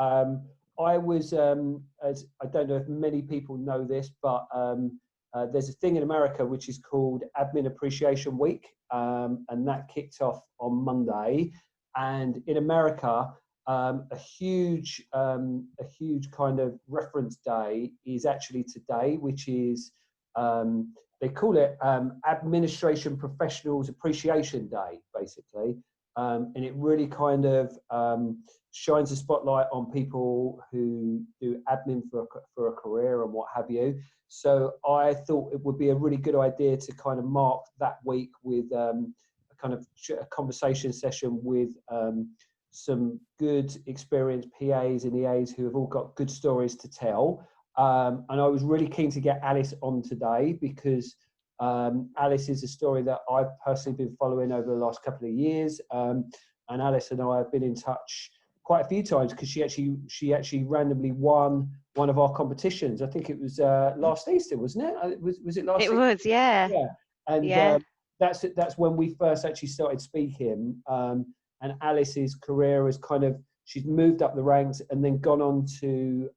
I was, as I don't know if many people know this, but there's a thing in America which is called Admin Appreciation Week, and that kicked off on Monday. And in America, a huge kind of reference day is actually today, which is they call it Administration Professionals Appreciation Day, basically, and it really kind of shines a spotlight on people who do admin for a career and what have you. So I thought it would be a really good idea to kind of mark that week with a kind of a conversation session with some good experienced PAs and EAs who have all got good stories to tell. And I was really keen to get Alice on today because Alice is a story that I've personally been following over the last couple of years. And Alice and I have been in touch quite a few times because she actually randomly won one of our competitions. I think it was last Easter, wasn't it? Was it last Easter? It was, yeah. Yeah. And that's when we first actually started speaking. And Alice's career has kind of, she's moved up the ranks and then gone on to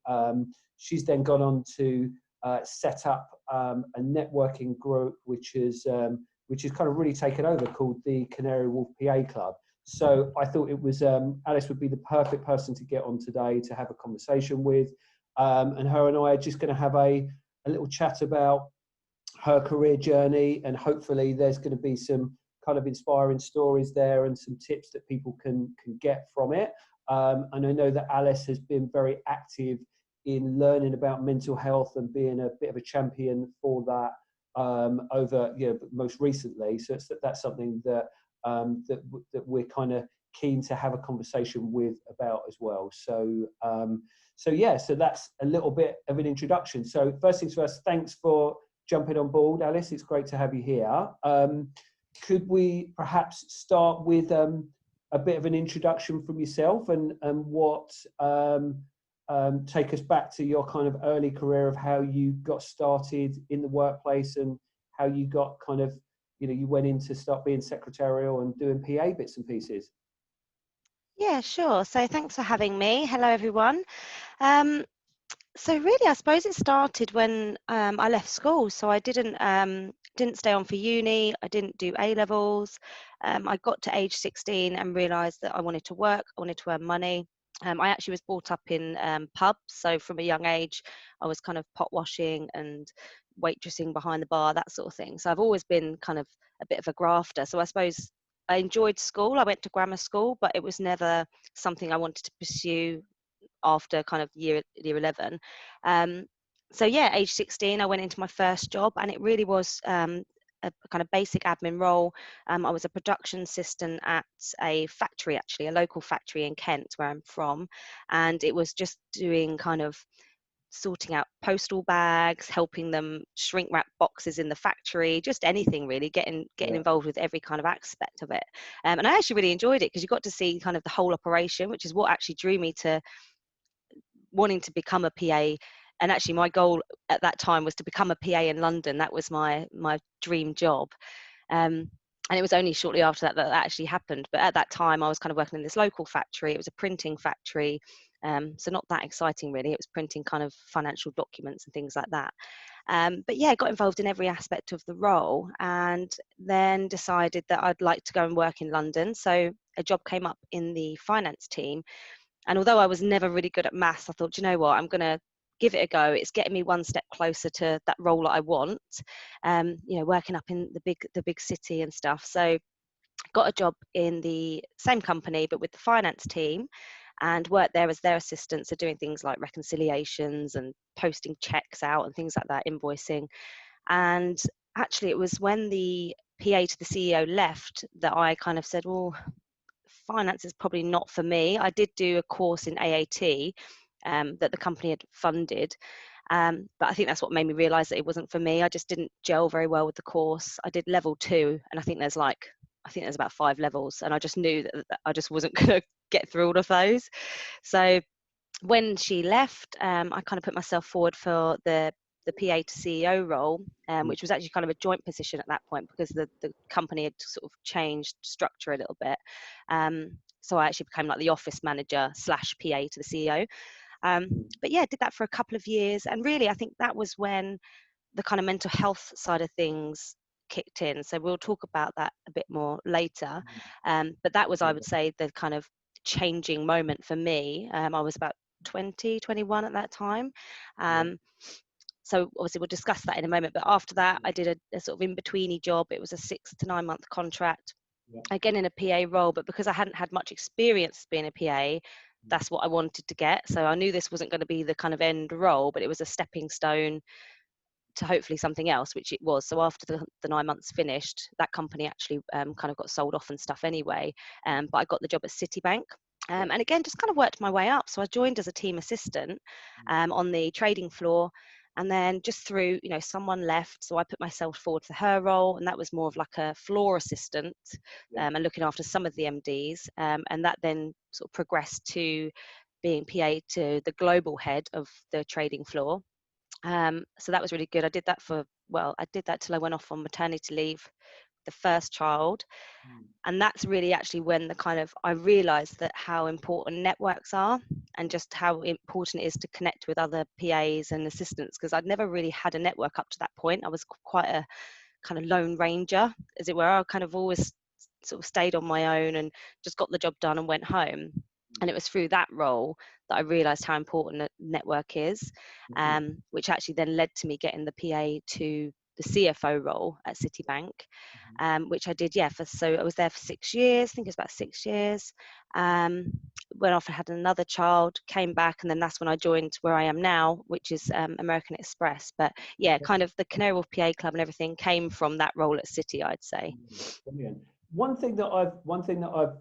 set up a networking group which is kind of really taken over, called the Canary Wharf PA Club. So I thought it was Alice would be the perfect person to get on today to have a conversation with, and her and I are just going to have a little chat about her career journey, and hopefully there's going to be some kind of inspiring stories there and some tips that people can get from it. And I know that Alice has been very active in learning about mental health and being a bit of a champion for that over most recently. So that's something that that we're kind of keen to have a conversation with about as well. So so that's a little bit of an introduction. So first things first, thanks for jumping on board, Alice. It's great to have you here. Could we perhaps start with a bit of an introduction from yourself and what take us back to your kind of early career of how you got started in the workplace and how you got kind of, you went in to start being secretarial and doing PA bits and pieces. Yeah, sure. So thanks for having me. Hello, everyone. So really, I suppose it started when I left school. So I didn't stay on for uni. I didn't do A levels. I got to age 16 and realised that I wanted to work. I wanted to earn money. I actually was brought up in pubs. So from a young age, I was kind of pot washing and waitressing behind the bar, that sort of thing. So I've always been kind of a bit of a grafter. So I suppose I enjoyed school. I went to grammar school, but it was never something I wanted to pursue after kind of year 11. So yeah, age 16, I went into my first job, and it really was a kind of basic admin role. I was a production assistant at a factory, actually, a local factory in Kent, where I'm from, and it was just doing kind of sorting out postal bags, helping them shrink wrap boxes in the factory, just anything really, getting involved with every kind of aspect of it. And I actually really enjoyed it because you got to see kind of the whole operation, which is what actually drew me to wanting to become a PA. And actually my goal at that time was to become a PA in London. That was my dream job. And it was only shortly after that actually happened. But at that time I was kind of working in this local factory. It was a printing factory. So not that exciting really. It was printing kind of financial documents and things like that. But yeah, got involved in every aspect of the role, and then decided that I'd like to go and work in London. So a job came up in the finance team. And although I was never really good at maths, I thought, you know what, I'm going to give it a go. It's getting me one step closer to that role that I want, working up in the big city and stuff. So got a job in the same company, but with the finance team, and worked there as their assistant. So doing things like reconciliations and posting checks out and things like that, invoicing. And actually it was when the PA to the CEO left that I kind of said, well, finance is probably not for me. I did do a course in AAT that the company had funded, but I think that's what made me realise that it wasn't for me. I just didn't gel very well with the course. I did level 2, and I think there's about 5 levels, and I just knew that I just wasn't going to get through all of those. So when she left, I kind of put myself forward for the PA to CEO role, which was actually kind of a joint position at that point because the company had sort of changed structure a little bit. So I actually became like the office manager / PA to the CEO. Mm. But yeah, did that for a couple of years. And really, I think that was when the kind of mental health side of things kicked in. So we'll talk about that a bit more later. But that was, I would say, the kind of changing moment for me. I was about 20, 21 at that time. Yeah. So obviously we'll discuss that in a moment. But after that, I did a sort of in-betweeny job. It was a 6 to 9 month contract, Yeah. again in a PA role. But because I hadn't had much experience being a PA, that's what I wanted to get. So I knew this wasn't going to be the kind of end role, but it was a stepping stone to hopefully something else, which it was. So after the 9 months finished, that company actually kind of got sold off and stuff anyway. But I got the job at Citibank. Yeah. And again, just kind of worked my way up. So I joined as a team assistant on the trading floor. And then just through, someone left. So I put myself forward for her role. And that was more of like a floor assistant Yeah. and looking after some of the MDs. And that then sort of progressed to being PA to the global head of the trading floor. So that was really good. I did that till I went off on maternity leave, the first child. And that's really actually when I realized that how important networks are and just how important it is to connect with other PAs and assistants, because I'd never really had a network up to that point. I was quite a kind of lone ranger, as it were. I kind of always sort of stayed on my own and just got the job done and went home. And it was through that role that I realised how important a network is, which actually then led to me getting the PA to the CFO role at Citibank, which I did, so I was there for 6 years. I think it was about 6 years. Went off and had another child, came back, and then that's when I joined where I am now, which is American Express. But yeah, kind of the Canary Wharf PA Club and everything came from that role at City, I'd say. Brilliant. One thing that I've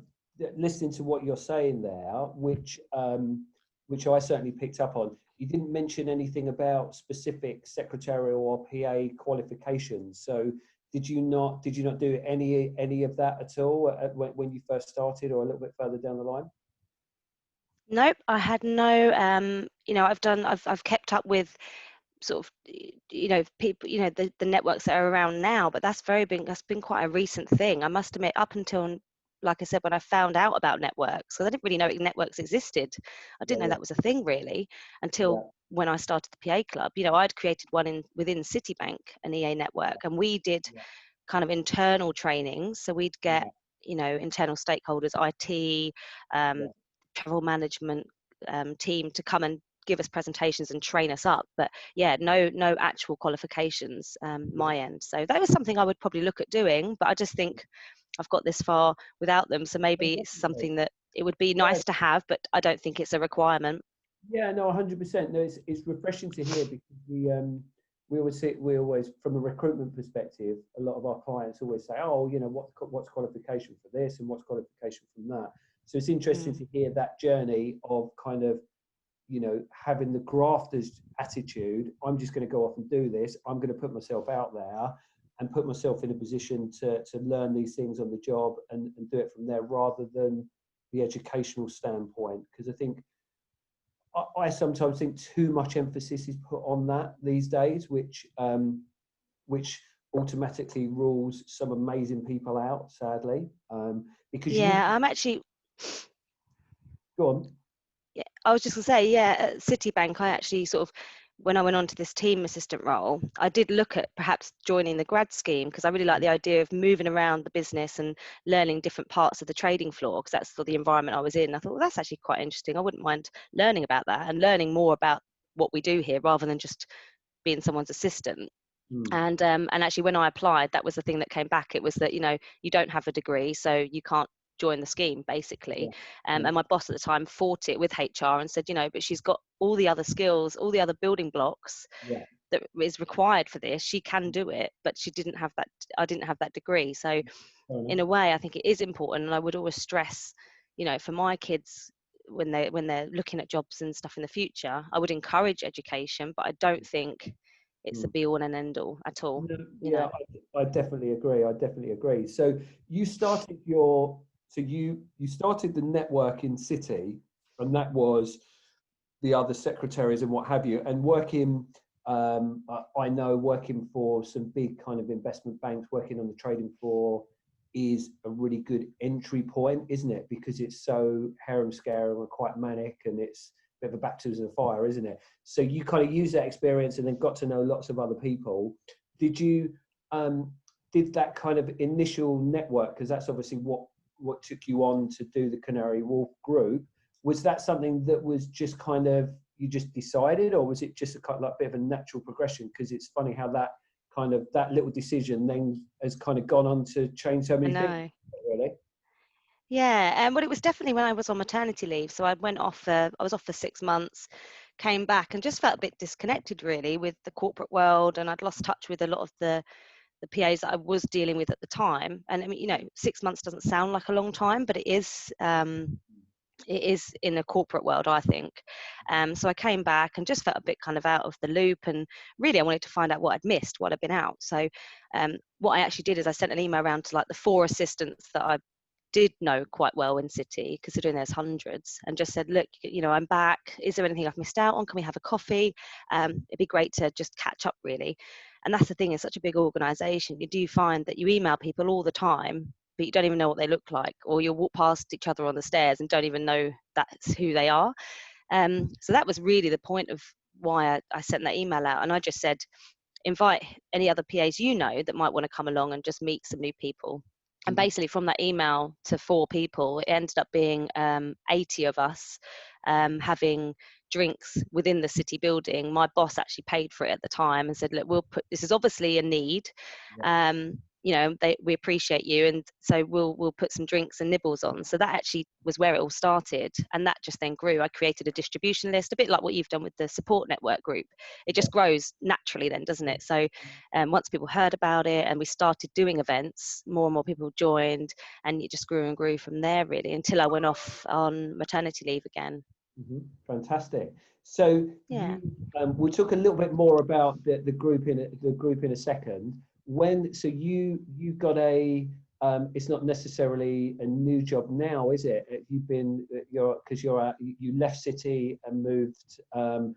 listening to what you're saying there, which I certainly picked up on. You didn't mention anything about specific secretarial or PA qualifications. So did you not do any of that at all when you first started, or a little bit further down the line? Nope, I had no. I've kept up with sort of people, the networks that are around now, but that's been quite a recent thing. I must admit, up until, like I said, when I found out about networks, because I didn't really know networks existed. I didn't know that was a thing really until when I started the PA Club. I'd created one within Citibank, an EA network, and we did kind of internal trainings. So we'd get internal stakeholders, IT, travel management team to come and give us presentations and train us up, but no actual qualifications my end. So that was something I would probably look at doing, but I just think I've got this far without them, so maybe it's something that it would be nice to have, but I don't think it's a requirement. Yeah, no, 100%. No, it's refreshing to hear, because we always from a recruitment perspective, a lot of our clients always say, oh, what's qualification for this and what's qualification from that. So it's interesting to hear that journey of kind of having the grafter's attitude. I'm just going to go off and do this. I'm going to put myself out there and put myself in a position to learn these things on the job and do it from there, rather than the educational standpoint. Because I think I sometimes think too much emphasis is put on that these days, which automatically rules some amazing people out, sadly. Because I'm actually. Go on. Yeah, I was just gonna say, at Citibank, I actually sort of, when I went on to this team assistant role, I did look at perhaps joining the grad scheme, because I really like the idea of moving around the business and learning different parts of the trading floor, because that's sort of the environment I was in. I thought, well, that's actually quite interesting. I wouldn't mind learning about that and learning more about what we do here, rather than just being someone's assistant. And actually, when I applied, that was the thing that came back. It was that you don't have a degree, so you can't join the scheme, basically. And my boss at the time fought it with HR and said, but she's got all the other skills, all the other building blocks that is required for this. She can do it, but she didn't have that. I didn't have that degree. So in a way, I think it is important, and I would always stress, for my kids, when they're looking at jobs and stuff in the future, I would encourage education, but I don't think it's a be all and end all at all. No, I definitely agree. So you started you started the network in City, and that was the other secretaries and what have you, and working. I know, working for some big kind of investment banks, working on the trading floor, is a really good entry point, isn't it? Because it's so harem-scarum and quite manic, and it's a bit of a baptism of fire, isn't it? So you kind of use that experience and then got to know lots of other people. Did you did that kind of initial network, because that's obviously what took you on to do the Canary Wharf group? Was that something that was just kind of you just decided, or was it just a kind of like bit of a natural progression? Because it's funny how that kind of that little decision then has kind of gone on to change so I many things, know. really. Yeah, well, it was definitely when I was on maternity leave. So I went off. I was off for 6 months, came back, and just felt a bit disconnected, really, with the corporate world, and I'd lost touch with a lot of the PAs that I was dealing with at the time. And I mean, 6 months doesn't sound like a long time, but it is. It is in the corporate world, I think. So I came back and just felt a bit kind of out of the loop, and really I wanted to find out what I'd missed, what had been out. So what I actually did is I sent an email around to like the 4 assistants that I did know quite well in City, considering there's hundreds, and just said, look, I'm back. Is there anything I've missed out on? Can we have a coffee? It'd be great to just catch up, really. And that's the thing, it's such a big organisation. You do find that you email people all the time, but you don't even know what they look like, or you'll walk past each other on the stairs and don't even know that's who they are. So that was really the point of why I sent that email out. And I just said, invite any other PAs that might want to come along and just meet some new people. And basically from that email to 4 people, it ended up being 80 of us having drinks within the City building. My boss actually paid for it at the time and said, look, this is obviously a need. We appreciate you, and so we'll put some drinks and nibbles on. So that actually was where it all started, and that just then grew. I created a distribution list, a bit like what you've done with the support network group. It just grows naturally then, doesn't it? So once people heard about it and we started doing events, more and more people joined, and it just grew and grew from there, really, until I went off on maternity leave again. Fantastic. So Yeah. we'll talk a little bit more about the group in a second. So you got it's not necessarily a new job now, is it? You've been you left City and moved. And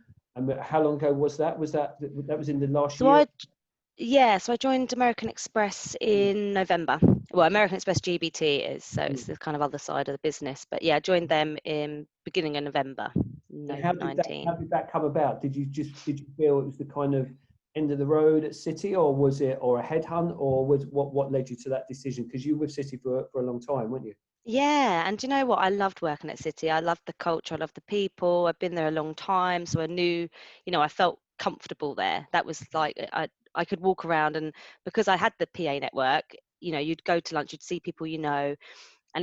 how long ago was that? That was in the last So year? so I joined American Express in November. Well, American Express GBT is, so it's the kind of other side of the business. But yeah, I joined them in beginning of November, And how 19. did that come about? Did you feel it was the kind of end of the road at City, or was it a headhunt, or was what led you to that decision? Because you were with City for a long time, weren't you? Yeah, and do you know what? I loved working at City. I loved the culture. I loved the people. I've been there a long time, so I knew, I felt comfortable there. That was like I could walk around, and because I had the PA network, you'd go to lunch, you'd see people, and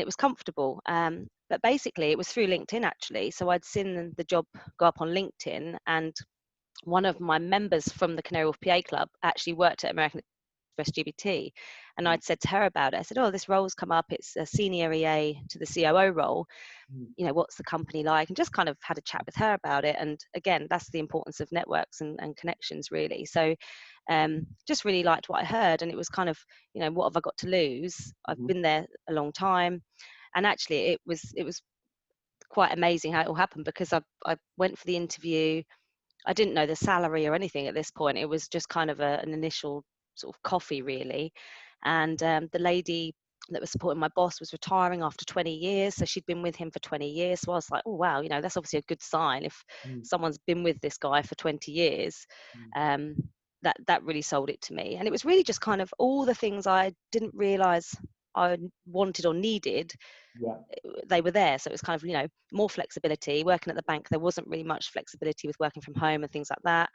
it was comfortable. But basically, it was through LinkedIn actually. So I'd seen the job go up on LinkedIn, and one of my members from the Canary Wharf PA Club actually worked at American Express GBT, and I'd said to her about it. I said, "Oh, this role's come up. It's a senior EA to the COO role. What's the company like?" And just kind of had a chat with her about it. And again, that's the importance of networks and connections, really. So just really liked what I heard, and it was kind of, what have I got to lose? I've been there a long time, and actually, it was quite amazing how it all happened, because I went for the interview. I didn't know the salary or anything at this point. It was just kind of an initial sort of coffee, really. And the lady that was supporting my boss was retiring after 20 years. So she'd been with him for 20 years. So I was like, oh, wow, that's obviously a good sign. If someone's been with this guy for 20 years, that really sold it to me. And it was really just kind of all the things I didn't realize I wanted or needed. They were there. So it was kind of, more flexibility. Working at the bank, there wasn't really much flexibility with working from home and things like that.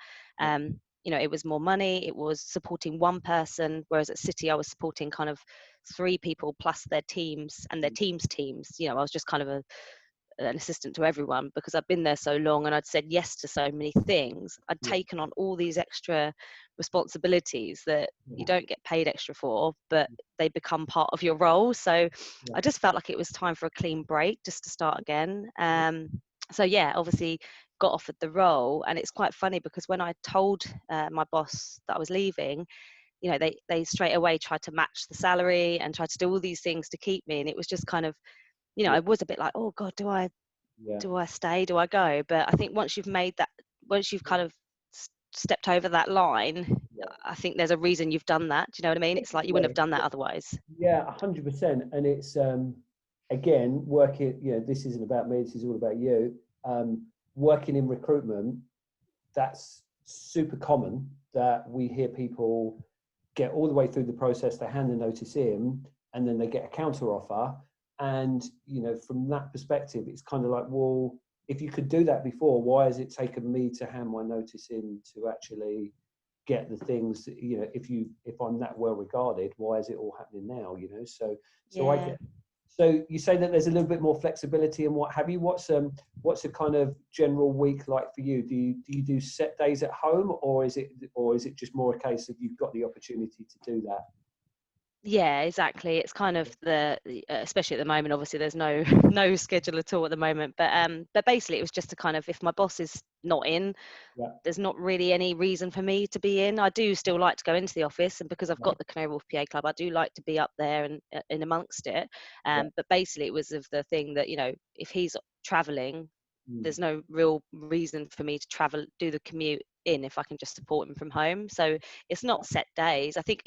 It was more money. It was supporting one person, whereas at City, I was supporting kind of 3 people plus their teams and their teams. I was just kind of an assistant to everyone, because I'd been there so long and I'd said yes to so many things. I'd taken on all these extra responsibilities that you don't get paid extra for, but they become part of your role. So I just felt like it was time for a clean break, just to start again. So yeah, obviously got offered the role, and it's quite funny because when I told my boss that I was leaving, they straight away tried to match the salary and tried to do all these things to keep me, and it was just kind of, I was a bit like, oh God, do I stay? Do I go? But I think once you've kind of stepped over that line, I think there's a reason you've done that. Do you know what I mean? It's like you wouldn't have done that otherwise. Yeah, 100%. And it's again, working. This isn't about me. This is all about you. Working in recruitment, that's super common that we hear people get all the way through the process, they hand the notice in, and then they get a counter offer. And from that perspective, it's kind of like, well, if you could do that before, why has it taken me to hand my notice in to actually get the things that, if I'm that well regarded, why is it all happening now? So I Yeah. get. So you say that there's a little bit more flexibility and what have you. What's a kind of general week like for you? Do you do set days at home, or is it just more a case of you've got the opportunity to do that? Yeah, exactly. It's kind of especially at the moment, obviously there's no no schedule at all at the moment, but basically it was just to kind of, if my boss is not in, Yeah. there's not really any reason for me to be in. I do still like to go into the office, and because I've Right. got the Canary Wharf PA Club, I do like to be up there and in amongst it. Yeah. But basically, it was of the thing that, if he's traveling, Mm. there's no real reason for me to travel, do the commute in, if I can just support him from home. So it's not set days. I think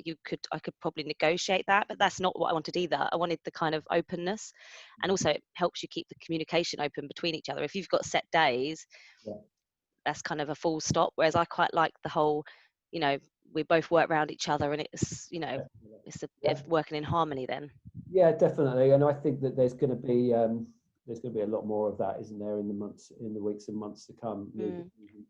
I could probably negotiate that, but that's not what I wanted either. I wanted the kind of openness, and also it helps you keep the communication open between each other. If you've got set days, Yeah. that's kind of a full stop. Whereas I quite like the whole, we both work around each other, and it's, it's Yeah. working in harmony then. Yeah, definitely. And I think that there's going to be a lot more of that, isn't there, in the weeks and months to come,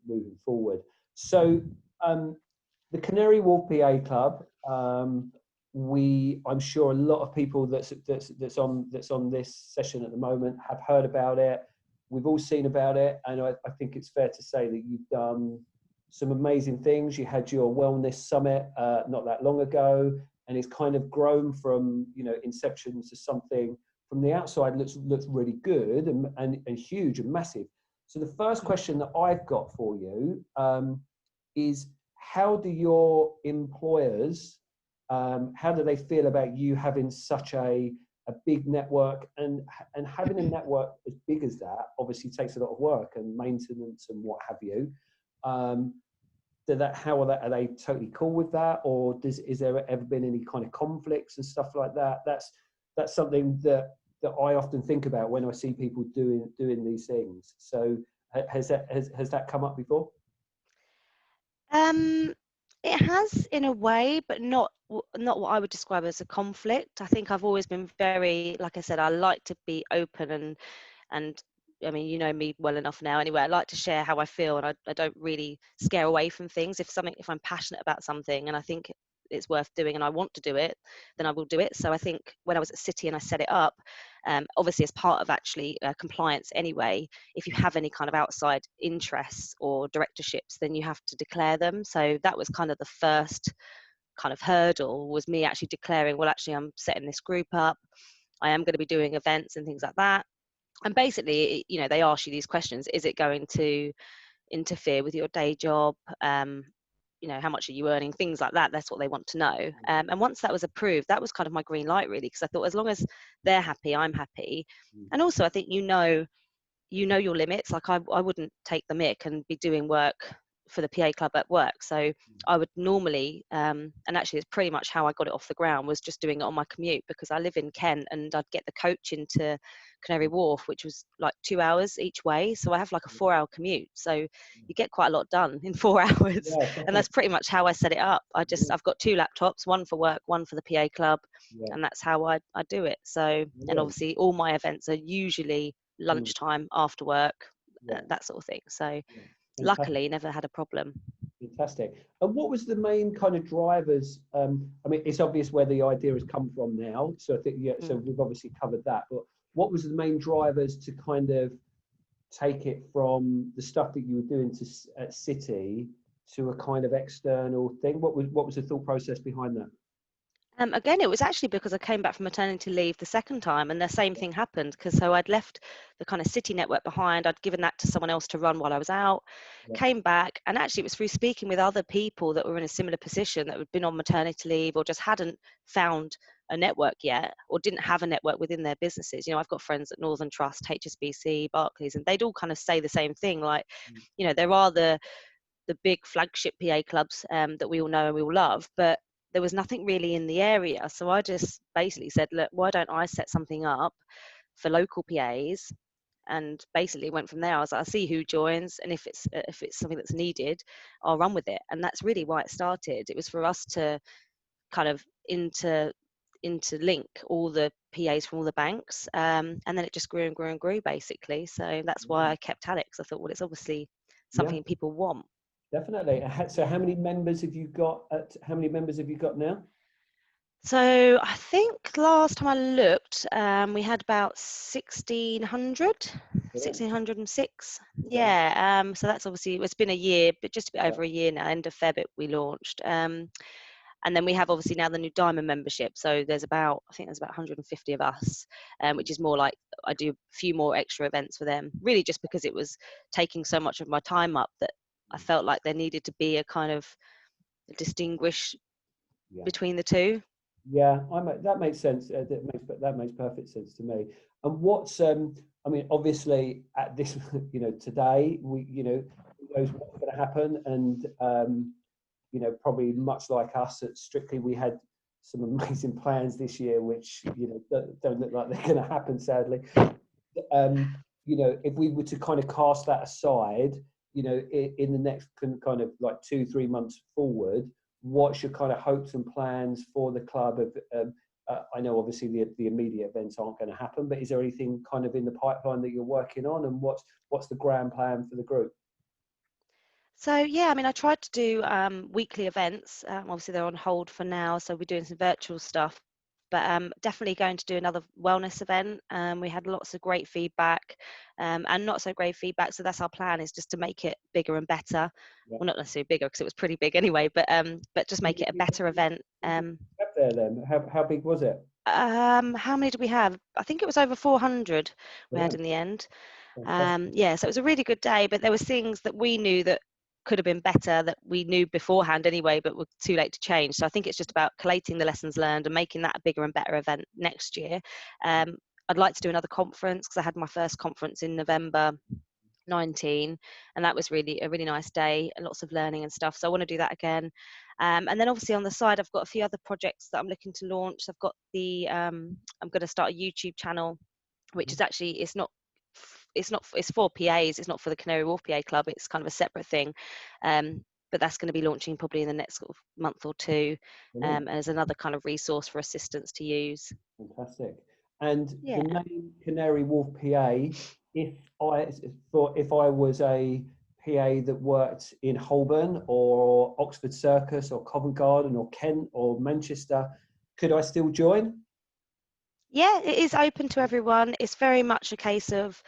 moving forward. So the Canary Wharf PA Club, I'm sure a lot of people that's on this session at the moment have heard about it. We've all seen about it, and I think it's fair to say that you've done some amazing things. You had your wellness summit not that long ago, and it's kind of grown from inception to something from the outside looks really good and huge and massive. So the first question that I've got for you is, how do your employers, how do they feel about you having such a big network, and having a network as big as that obviously takes a lot of work and maintenance and what have you. Are they totally cool with that, or is there ever been any kind of conflicts and stuff like that? That's something that I often think about when I see people doing these things. So has that come up before? It has in a way, but not what I would describe as a conflict. I think I've always been very, like I said, I like to be open, and I mean, you know me well enough now anyway. I like to share how I feel, and I don't really scare away from things. If I'm passionate about something and I think it's worth doing and I want to do it, then I will do it. So I think when I was at City and I set it up, obviously as part of actually compliance anyway, if you have any kind of outside interests or directorships, then you have to declare them. So that was kind of the first kind of hurdle, was me actually declaring, well, actually I'm setting this group up, I am going to be doing events and things like that. And basically, they ask you these questions: is it going to interfere with your day job? How much are you earning? Things like that. That's what they want to know. And once that was approved, that was kind of my green light, really, because I thought, as long as they're happy, I'm happy. And also, I think your limits. Like I wouldn't take the mick and be doing work for the PA club at work. So I would normally, and actually it's pretty much how I got it off the ground, was just doing it on my commute, because I live in Kent and I'd get the coach into Canary Wharf, which was like 2 hours each way. So I have like a 4-hour commute. So you get quite a lot done in 4 hours. Yeah, And that's pretty much how I set it up. I've got 2 laptops, one for work, one for the PA club. yeah, And that's how I do it. So, and brilliant. obviously all my events are usually lunchtime, after work, Yeah, that sort of thing. So yeah. luckily never had a problem. Fantastic. And what was the main kind of drivers? I mean, it's obvious where the idea has come from now. So I think, so we've obviously covered that. But what was the main drivers to kind of take it from the stuff that you were doing at City to a kind of external thing? What was the thought process behind that? Again, it was actually because I came back from maternity leave the second time, and the same thing happened. Because so I'd left the kind of City network behind. I'd given that to someone else to run while I was out. Yeah. Came back, and actually it was through speaking with other people that were in a similar position, that had been on maternity leave or just hadn't found a network yet, or didn't have a network within their businesses. I've got friends at Northern Trust, HSBC, Barclays, and they'd all kind of say the same thing. Like, there are the the big flagship PA clubs that we all know and we all love, but there was nothing really in the area. So I just basically said, look, why don't I set something up for local PAs? And basically went from there. I was like, I'll see who joins, and if it's something that's needed, I'll run with it. And that's really why it started. It was for us to kind of interlink all the PAs from all the banks, and then it just grew and grew and grew basically. So that's why I kept Alex. I thought, well, it's obviously Yeah, something people want. definitely. So how many members have you got now? So I think last time I looked, we had about 1,606. Brilliant. Yeah. So that's obviously, it's been a year, but just a bit over a year now. End of Feb we launched. And then we have obviously now the new Diamond membership. So I think there's about 150 of us, which is more like I do a few more extra events for them, really just because it was taking so much of my time up that I felt like there needed to be a kind of distinguish Yeah. between the two. Yeah, that makes sense. That makes perfect sense to me. And I mean, obviously, at this, today, who knows what's going to happen, and probably much like us at Strictly, we had some amazing plans this year, which don't look like they're going to happen, sadly. If we were to kind of cast that aside, in the next kind of like 2-3 months forward, what's your kind of hopes and plans for the club? I know obviously the immediate events aren't going to happen, but is there anything kind of in the pipeline that you're working on, and what's the grand plan for the group? So yeah, I mean, I tried to do weekly events. Obviously, they're on hold for now, so we're doing some virtual stuff. But definitely going to do another wellness event. We had lots of great feedback and not so great feedback. So that's our plan, is just to make it bigger and better. Yeah. Well, not necessarily bigger because it was pretty big anyway, but just make it a better event. Up there then, how big was it? How many did we have? I think it was over 400 we had Brilliant. in the end. Fantastic. Yeah, so it was a really good day, but there was things that we knew that could have been better, that we knew beforehand anyway, but were too late to change. So I think it's just about collating the lessons learned and making that a bigger and better event next year. I'd like to do another conference because I had my first conference in November 19, and that was really a really nice day and lots of learning and stuff. So I want to do that again. And then obviously on the side, I've got a few other projects that I'm looking to launch. I've got I'm going to start a YouTube channel, which is actually, it's for PAs. It's not for the Canary Wharf PA Club. It's kind of a separate thing. But that's going to be launching probably in the next sort of month or two, as another kind of resource for assistants to use. Fantastic. And Yeah. the name Canary Wharf PA, if I was a PA that worked in Holborn or Oxford Circus or Covent Garden or Kent or Manchester, could I still join? Yeah, it is open to everyone. It's very much a case of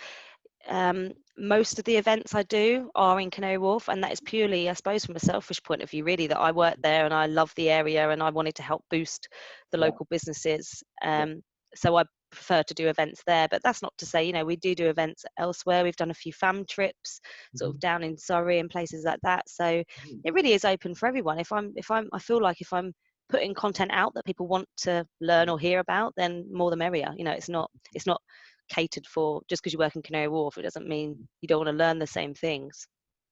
most of the events I do are in Canary Wharf, and that is purely, I suppose, from a selfish point of view, really, that I work there and I love the area and I wanted to help boost the local businesses. So I prefer to do events there, but that's not to say, we do events elsewhere. We've done a few fam trips, sort of down in Surrey and places like that. So it really is open for everyone. I feel like if I'm putting content out that people want to learn or hear about, then more the merrier. It's not catered for just because you work in Canary Wharf. It doesn't mean you don't want to learn the same things.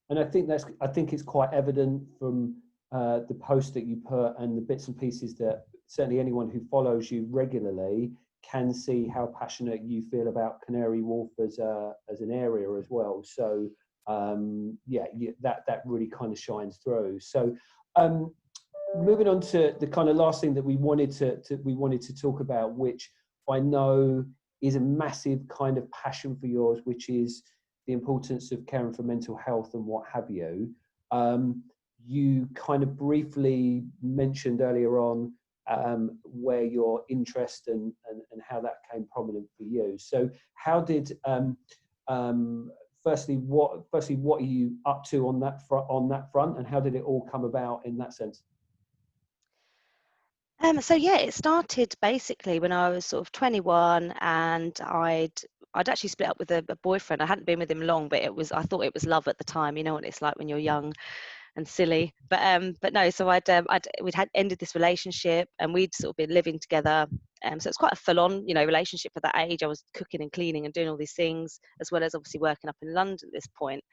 And I think it's quite evident from the post that you put and the bits and pieces that certainly anyone who follows you regularly can see how passionate you feel about Canary Wharf as an area as well. So that really kind of shines through. So moving on to the kind of last thing that we wanted to talk about, which I know is a massive kind of passion for yours, which is the importance of caring for mental health and what have you. You kind of briefly mentioned earlier on where your interest and how that came prominent for you. So how did firstly what are you up to on that front, and how did it all come about in that sense? So yeah, it started basically when I was sort of 21, and I'd actually split up with a boyfriend. I hadn't been with him long, but I thought it was love at the time. You know what it's like when you're young. and silly. But no, so we'd had ended this relationship, and we'd sort of been living together. So it's quite a full-on, relationship at that age. I was cooking and cleaning and doing all these things, as well as obviously working up in London at this point.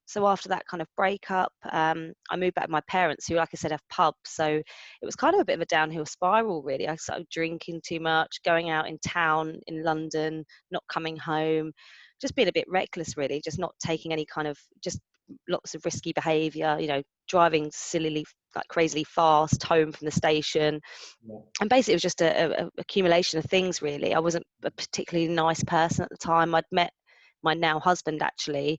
So after that kind of breakup, I moved back with my parents, who, like I said, have pubs. So it was kind of a bit of a downhill spiral, really. I started drinking too much, going out in town in London, not coming home, just being a bit reckless, really, just not taking any kind of, just lots of risky behaviour, driving sillily, like crazily fast home from the station. Yeah. And basically it was just a accumulation of things, really. I wasn't a particularly nice person at the time. I'd met my now husband, actually,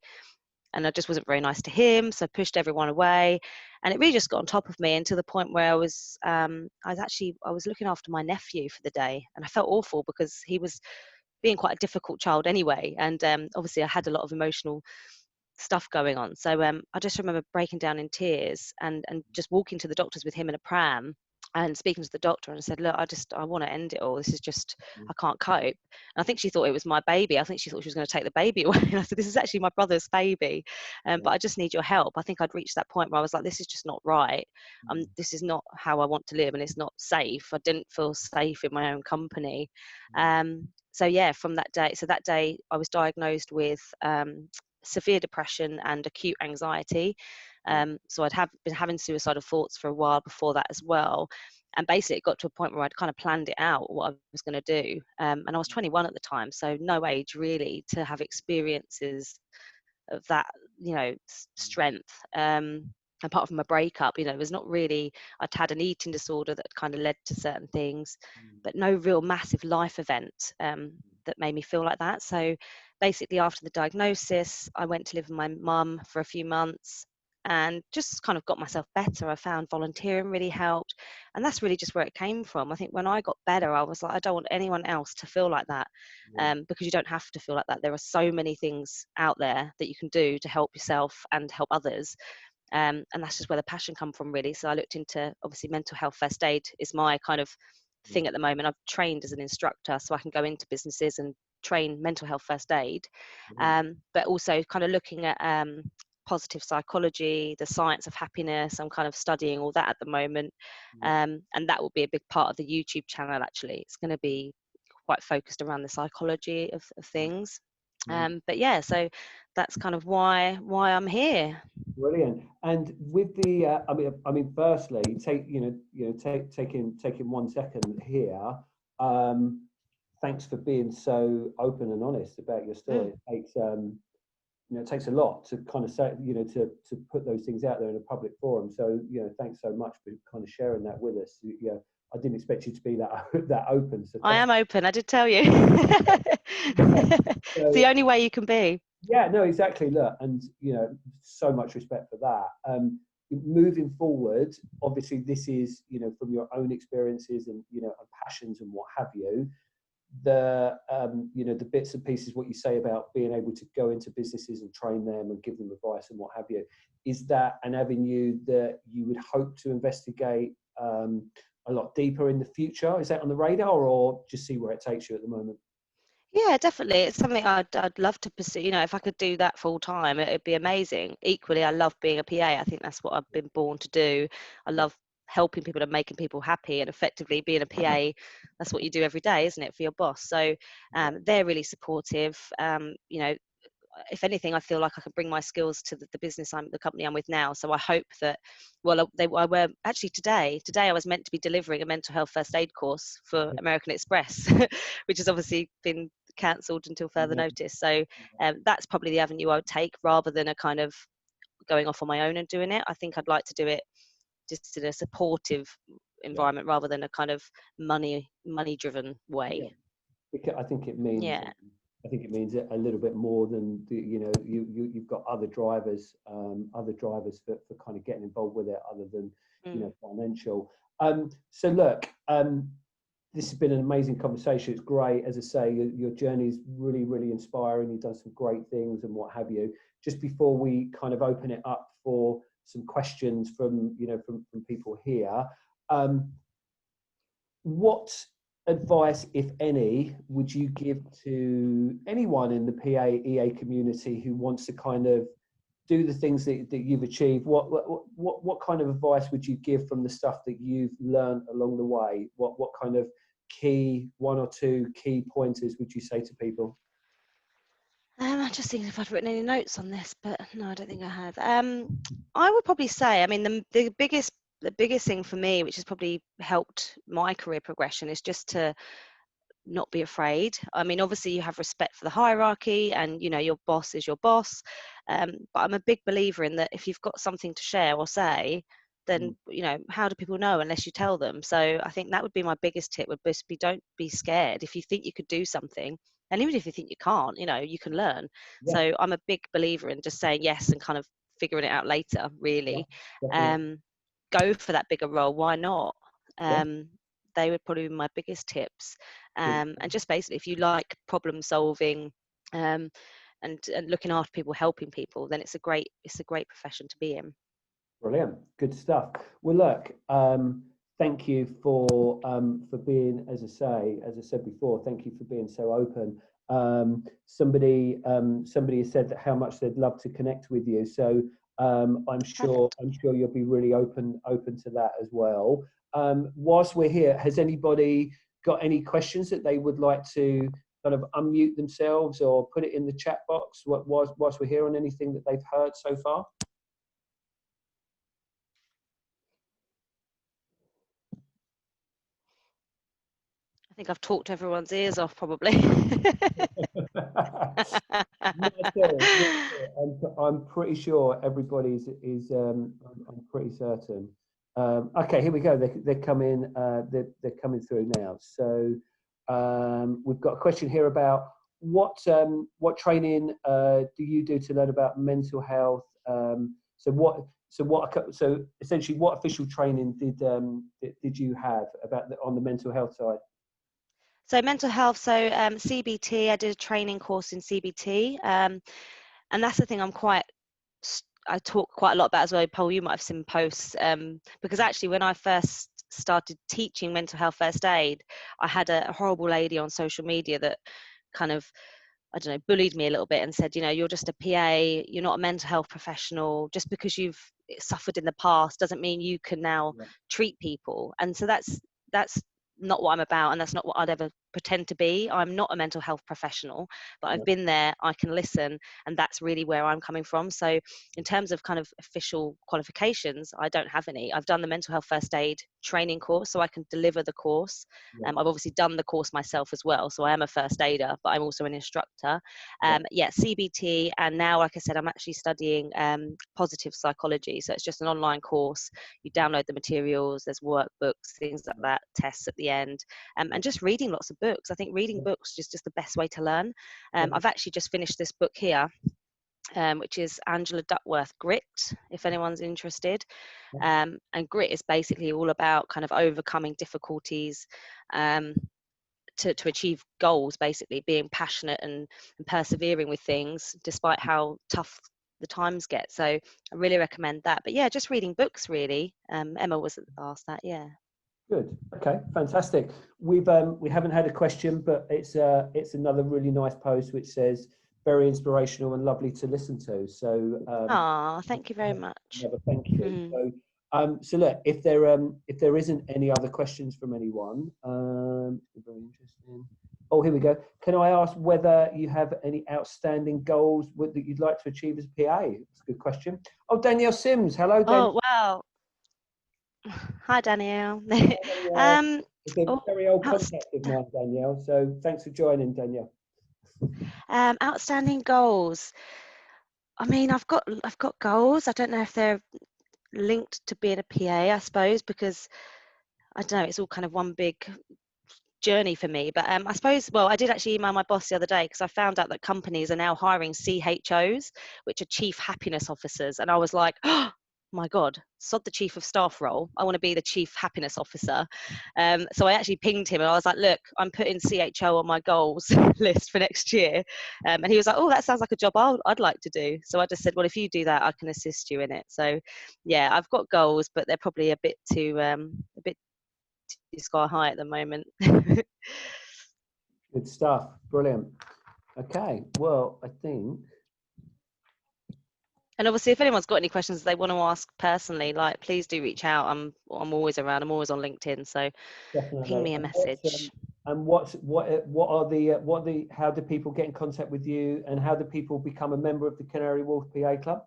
and I just wasn't very nice to him, so I pushed everyone away, and it really just got on top of me, until the point where I was looking after my nephew for the day, and I felt awful because he was being quite a difficult child anyway, and obviously I had a lot of emotional stuff going on. So I just remember breaking down in tears, and just walking to the doctors with him in a pram, and speaking to the doctor, and I said, look, I want to end it all. This is just, I can't cope. And I think she thought it was my baby. I think she thought she was going to take the baby away. And I said, this is actually my brother's baby, but I just need your help. I think I'd reached that point where I was like, this is just not right. This is not how I want to live, and it's not safe. I didn't feel safe in my own company. So yeah, from that day I was diagnosed with severe depression and acute anxiety. So I'd been having suicidal thoughts for a while before that as well. And basically it got to a point where I'd kind of planned it out, what I was going to do. And I was 21 at the time, so no age really to have experiences of that, strength. Apart from a breakup, it was not really, I'd had an eating disorder that kind of led to certain things, but no real massive life event that made me feel like that. So basically after the diagnosis, I went to live with my mum for a few months and just kind of got myself better. I found volunteering really helped, and that's really just where it came from. I think when I got better, I was like, I don't want anyone else to feel like that, because you don't have to feel like that. There are so many things out there that you can do to help yourself and help others. And that's just where the passion come from, really. So I looked into, obviously, mental health first aid is my kind of thing at the moment. I've trained as an instructor, so I can go into businesses and train mental health first aid, but also kind of looking at positive psychology, the science of happiness. I'm kind of studying all that at the moment, and that will be a big part of the YouTube channel. Actually, it's going to be quite focused around the psychology of things. But yeah, so that's kind of why I'm here. Brilliant. And with the, firstly, taking 1 second here. Thanks for being so open and honest about your story. It takes a lot to kind of say, to put those things out there in a public forum. So, thanks so much for kind of sharing that with us. I didn't expect you to be that open. So I am open. I did tell you. It's the only way you can be. Yeah, no, exactly. Look, and so much respect for that. Moving forward, obviously, this is from your own experiences and and passions and what have you. The the bits and pieces, what you say about being able to go into businesses and train them and give them advice and what have you, is that an avenue that you would hope to investigate a lot deeper in the future? Is that on the radar, or just see where it takes you at the moment? Yeah, definitely. It's something I'd love to pursue. If I could do that full time, it'd be amazing. Equally, I love being a PA. I think that's what I've been born to do. I love helping people and making people happy, and effectively being a PA, that's what you do every day, isn't it, for your boss? So they're really supportive. If anything, I feel like I can bring my skills to the business the company I'm with now. So I hope that, I were actually today I was meant to be delivering a mental health first aid course for American Express, which has obviously been cancelled until further notice. So that's probably the avenue I would take, rather than a kind of going off on my own and doing it. I think I'd like to do it just in a supportive environment, rather than a kind of money driven way. I think it means Yeah. I think it means a little bit more than you've got other drivers for kind of getting involved with it, other than financial. So look, this has been an amazing conversation. It's great, as I say, your journey is really, really inspiring. You've done some great things and what have you. Just before we kind of open it up for some questions from people here, what advice, if any, would you give to anyone in the PA EA community who wants to kind of do the things that you've achieved, what kind of advice would you give from the stuff that you've learned along the way? What kind of key, one or two key pointers would you say to people? I'm just thinking if I'd written any notes on this, but no, I don't think I have. I would probably say, I mean, the biggest thing for me, which has probably helped my career progression, is just to not be afraid. I mean, obviously you have respect for the hierarchy, and you know your boss is your boss. But I'm a big believer in that if you've got something to share or say, then you know, how do people know unless you tell them? So I think that would be my biggest tip, would just be, don't be scared. If you think you could do something, and even if you think you can't, you know, you can learn. Yeah, So I'm a big believer in just saying yes and kind of figuring it out later, yeah, really. definitely. um Go for that bigger role, why not? Yeah, um they would probably be my biggest tips. good. And just basically, if you like problem solving, um, and looking after people, helping people, then it's a great profession to be in. Brilliant, good stuff. Well, look, thank you for being, as I said before, thank you for being so open. Somebody has said that how much they'd love to connect with you. So Perfect. I'm sure you'll be really open to that as well. Whilst we're here, has anybody got any questions that they would like to kind of unmute themselves or put it in the chat box whilst we're here on anything that they've heard so far? I think I've talked everyone's ears off, probably. Not at all. Not at all. I'm pretty sure everybody's is. I'm pretty certain. Okay, here we go. They're coming. They're coming through now. So we've got a question here about what training do you do to learn about mental health? So essentially, what official training did you have about on the mental health side? So mental health, so CBT, I did a training course in CBT, and that's the thing I talk quite a lot about as well. Paul, you might have seen posts, because actually when I first started teaching mental health first aid, I had a horrible lady on social media that kind of, I don't know, bullied me a little bit and said, you know, you're just a PA, you're not a mental health professional. Just because you've suffered in the past doesn't mean you can now Yeah, treat people. And so that's not what I'm about, and that's not what I'd ever pretend to be. I'm not a mental health professional, but I've yeah, been there, I can listen, and that's really where I'm coming from. So in terms of kind of official qualifications, I don't have any. I've done the mental health first aid training course, so I can deliver the course. yeah, I've obviously done the course myself as well, so I am a first aider, but I'm also an instructor. yeah. Yeah, CBT, and now, like I said, I'm actually studying positive psychology. So it's just an online course. You download the materials, there's workbooks, things like that, tests at the end, and just reading lots of books. I think reading books is just the best way to learn. I've actually just finished this book here, which is Angela Duckworth, Grit, if anyone's interested. And grit is basically all about kind of overcoming difficulties, um, to achieve goals, basically being passionate and persevering with things despite how tough the times get. So I really recommend that. But yeah, just reading books, really. Emma was asked that. Yeah. Good. Okay. Fantastic. We haven't had a question, but it's another really nice post which says very inspirational and lovely to listen to. So Thank you very much. another thank you. Mhm. So look, if there isn't any other questions from anyone, very interesting. Oh, here we go. Can I ask whether you have any outstanding goals that you'd like to achieve as a PA? It's a good question. Oh, Danielle Sims. Hello, Danielle. Oh, wow. Hi, Danielle. Danielle. um, It's a oh, very old outst- contact of mine, Danielle. So thanks for joining, Danielle. Outstanding goals. I mean, I've got goals. I don't know if they're linked to being a PA, I suppose, because I don't know, it's all kind of one big journey for me. But I suppose, well, I did actually email my boss the other day because I found out that companies are now hiring CHOs, which are chief happiness officers. And I was like, oh my God, sod the chief of staff role. I want to be the chief happiness officer. So I actually pinged him and I was like, look, I'm putting CHO on my goals list for next year. And he was like, oh, that sounds like a job I'd like to do. So I just said, well, if you do that, I can assist you in it. So yeah, I've got goals, but they're probably a bit too sky high at the moment. Good stuff. Brilliant. Okay. Well, I think And obviously, if anyone's got any questions they want to ask personally, like, please do reach out. I'm always around. I'm always on LinkedIn, so ping Definitely. me a message. How do people get in contact with you, and how do people become a member of the Canary Wharf PA Club?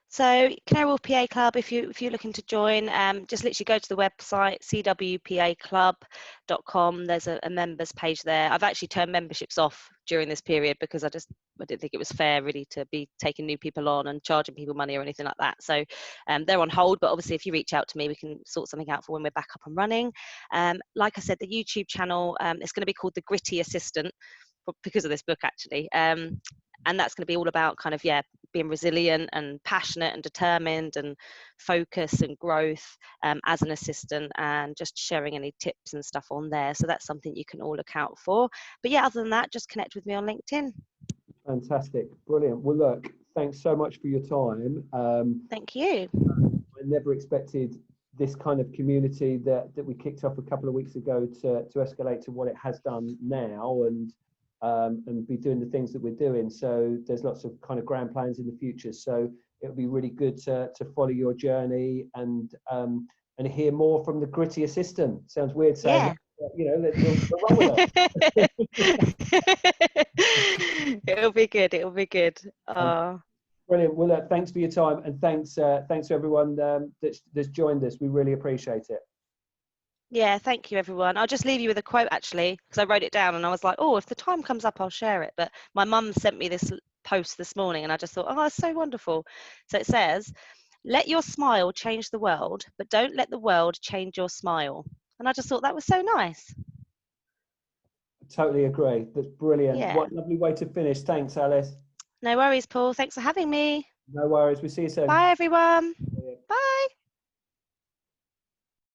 So Canary Wharf PA Club, if you're looking to join, just literally go to the website cwpaclub.com. There's a members page there. I've actually turned memberships off during this period because I didn't think it was fair really to be taking new people on and charging people money or anything like that. So they're on hold, but obviously if you reach out to me, we can sort something out for when we're back up and running. Like I said, the YouTube channel, it's going to be called The Gritty Assistant because of this book actually. And that's going to be all about kind of, being resilient and passionate and determined and focus and growth as an assistant, and just sharing any tips and stuff on there. So that's something you can all look out for. But yeah, other than that, just connect with me on LinkedIn. Fantastic. Brilliant. Well, look, thanks so much for your time. Thank you. I never expected this kind of community that we kicked off a couple of weeks ago to escalate to what it has done now, and be doing the things that we're doing. So there's lots of kind of grand plans in the future. So it'll be really good to follow your journey and hear more from the gritty assistant. Sounds weird saying that, but, we'll run with it. It'll be good. It'll be good. Brilliant. Well, look, thanks for your time, and thanks to everyone that's joined us. We really appreciate it. Yeah, thank you, everyone. I'll just leave you with a quote, actually, because I wrote it down and I was like, oh, if the time comes up, I'll share it. But my mum sent me this post this morning and I just thought, oh, it's so wonderful. So it says, let your smile change the world, but don't let the world change your smile. And I just thought that was so nice. I totally agree. That's brilliant. Yeah. What a lovely way to finish. Thanks, Alice. No worries, Paul. Thanks for having me. No worries. We'll see you soon. Bye, everyone. Bye.